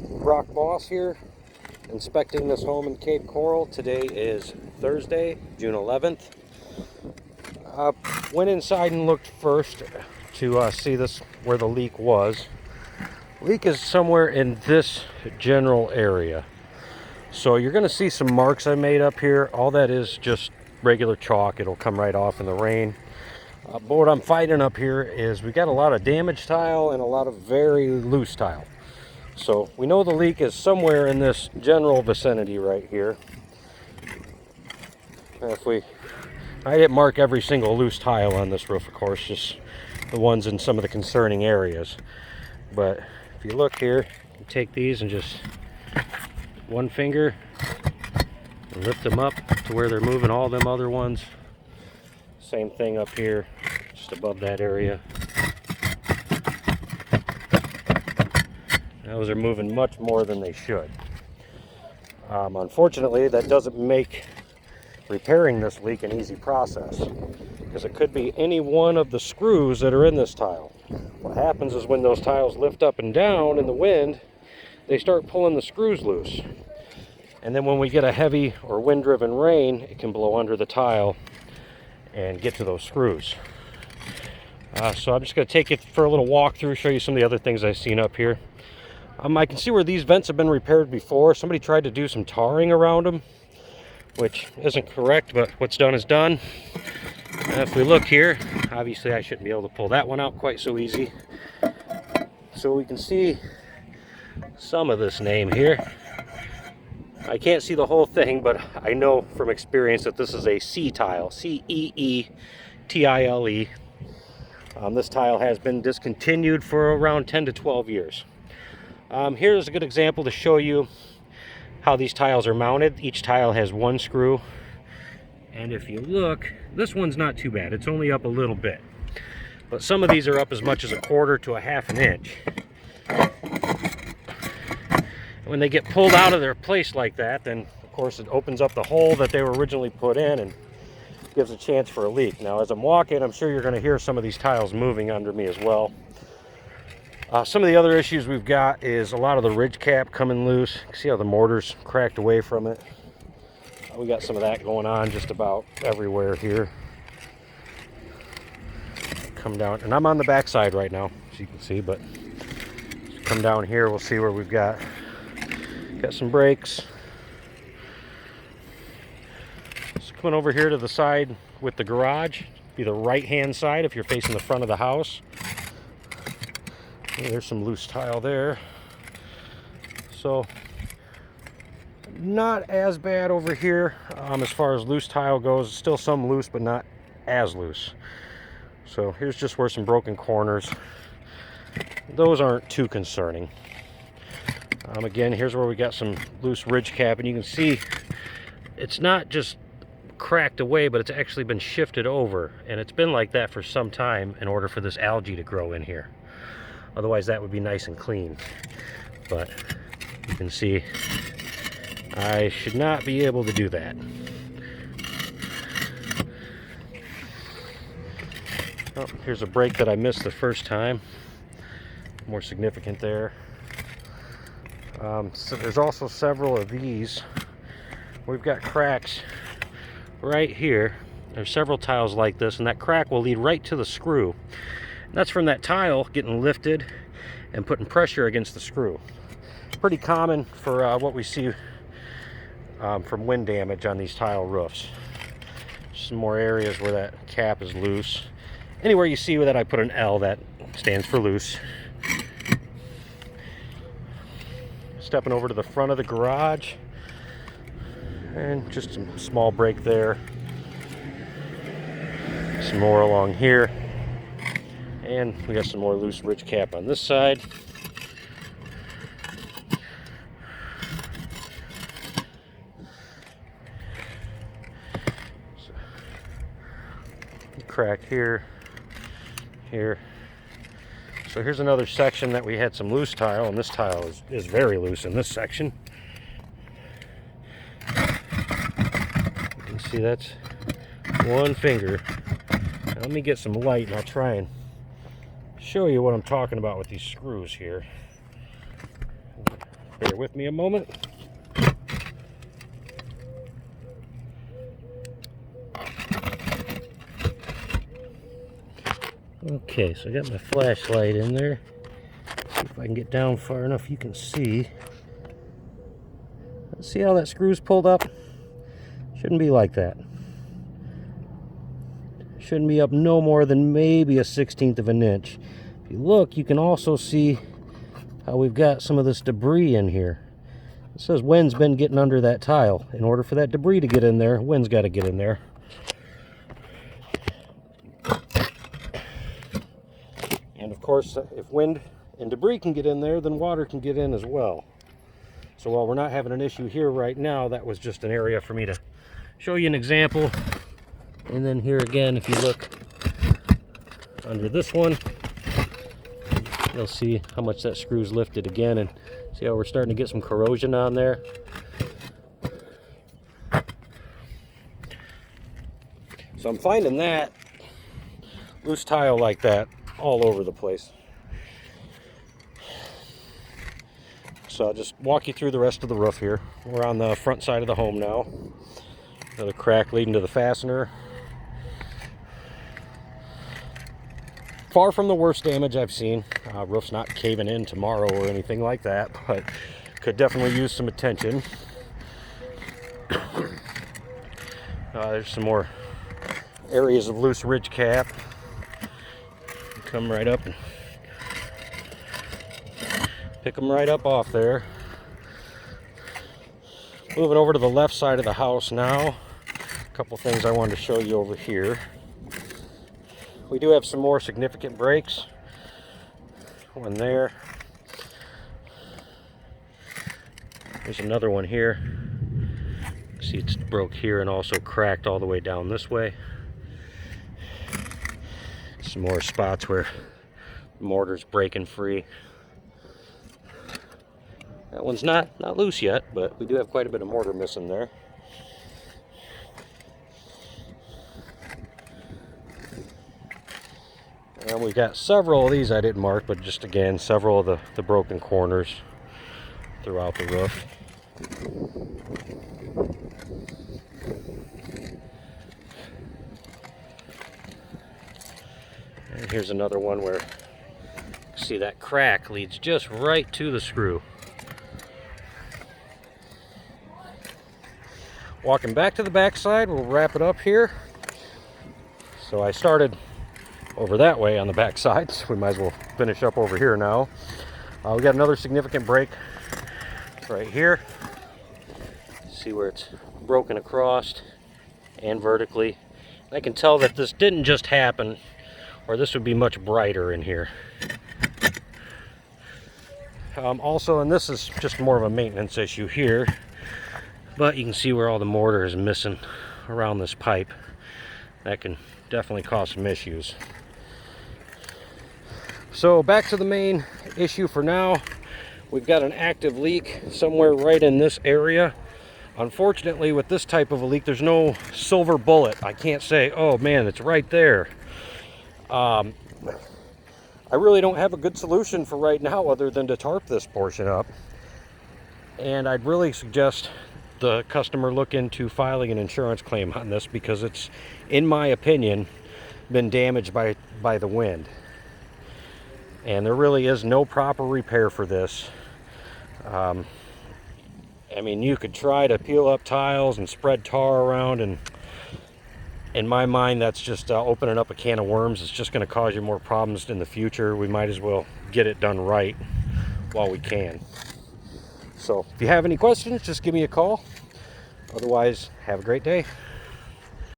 Rock Boss here, inspecting this home in Cape Coral. Today is Thursday, June 11th. Went inside and looked first to see this where the leak was. Leak is somewhere in this general area. So you're going to see some marks I made up here. All that is just regular chalk. It'll come right off in the rain. But what I'm fighting up here is we got a lot of damaged tile and a lot of very loose tile. So we know the leak is somewhere in this general vicinity right here. I didn't mark every single loose tile on this roof, of course, just the ones in some of the concerning areas. But if you look here, you take these and just one finger and lift them up to where they're moving all them other ones. Same thing up here, just above that area. Those are moving much more than they should. Unfortunately, that doesn't make repairing this leak an easy process, because it could be any one of the screws that are in this tile. What happens is when those tiles lift up and down in the wind, they start pulling the screws loose. And then when we get a heavy or wind-driven rain, it can blow under the tile and get to those screws. So I'm just going to take you for a little walkthrough, show you some of the other things I've seen up here. I can see where these vents have been repaired before. Somebody tried to do some tarring around them, which isn't correct, but what's done is done. If we look here, obviously I shouldn't be able to pull that one out quite so easy. So we can see some of this name here. I can't see the whole thing, but I know from experience that this is a C tile, C-E-E-T-I-L-E. This tile has been discontinued for around 10 to 12 years. Here's a good example to show you how these tiles are mounted. Each tile has one screw, and if you look, this one's not too bad. It's only up a little bit, but some of these are up as much as 1/4 to 1/2 inch. When they get pulled out of their place like that, then of course it opens up the hole that they were originally put in and gives a chance for a leak. Now as I'm walking, I'm sure you're going to hear some of these tiles moving under me as well. Some of the other issues we've got is a lot of the ridge cap coming loose. You can see how the mortar's cracked away from it. We got some of that going on just about everywhere here. Come down, and I'm on the back side right now, as you can see, but come down here, we'll see where we've got some breaks. So coming over here to the side with the garage, be the right hand side if you're facing the front of the house. There's some loose tile there. So not as bad over here as far as loose tile goes. Still some loose, but not as loose. So here's just where some broken corners. Those aren't too concerning. Again, here's where we got some loose ridge cap, and you can see it's not just cracked away, but it's actually been shifted over, and it's been like that for some time in order for this algae to grow in here. Otherwise that would be nice and clean. But you can see I should not be able to do that. Oh, here's a break that I missed the first time. More significant there. So there's also several of these. We've got cracks right here. There's several tiles like this, and that crack will lead right to the screw. That's from that tile getting lifted and putting pressure against the screw. Pretty common for what we see from wind damage on these tile roofs. Some more areas where that cap is loose. Anywhere you see that I put an L, that stands for loose. Stepping over to the front of the garage, and just some small break there. Some more along here. And we got some more loose ridge cap on this side. So, crack here, here. So here's another section that we had some loose tile, and this tile is very loose in this section. You can see that's one finger. Now let me get some light and I'll try and show you what I'm talking about with these screws here. Bear with me a moment. Okay, so I got my flashlight in there. See if I can get down far enough you can see. See how that screw's pulled up? Shouldn't be like that. Shouldn't be up no more than maybe a 1/16 of an inch. If you look, you can also see how we've got some of this debris in here. It says wind's been getting under that tile. In order for that debris to get in there, wind's got to get in there. And of course, if wind and debris can get in there, then water can get in as well. So while we're not having an issue here right now, that was just an area for me to show you an example. And then here again, if you look under this one, you'll see how much that screw's lifted again, and see how we're starting to get some corrosion on there. So I'm finding that loose tile like that all over the place. So I'll just walk you through the rest of the roof here. We're on the front side of the home now. Another crack leading to the fastener. Far from the worst damage I've seen. Roof's not caving in tomorrow or anything like that, but could definitely use some attention. There's some more areas of loose ridge cap. Come right up and pick them right up off there. Moving over to the left side of the house now. A couple things I wanted to show you over here. We do have some more significant breaks. One there. There's another one here. See, it's broke here and also cracked all the way down this way. Some more spots where the mortar's breaking free. That one's not loose yet, but we do have quite a bit of mortar missing there. And we've got several of these I didn't mark, but just again, several of the broken corners throughout the roof. And here's another one where, see, that crack leads just right to the screw. Walking back to the back side, we'll wrap it up here. So I started over that way on the back side, so we might as well finish up over here now. We got another significant break right here. See where it's broken across and vertically. I can tell that this didn't just happen, or this would be much brighter in here. Also, and this is just more of a maintenance issue here, but you can see where all the mortar is missing around this pipe. That can definitely cause some issues. So back to the main issue for now. We've got an active leak somewhere right in this area. Unfortunately, with this type of a leak, there's no silver bullet. I can't say, oh man, it's right there. I really don't have a good solution for right now other than to tarp this portion up. And I'd really suggest the customer look into filing an insurance claim on this, because it's, in my opinion, been damaged by the wind. And there really is no proper repair for this. I mean, you could try to peel up tiles and spread tar around, and in my mind, that's just opening up a can of worms. It's just going to cause you more problems in the future. We might as well get it done right while we can. So if you have any questions, just give me a call. Otherwise, have a great day.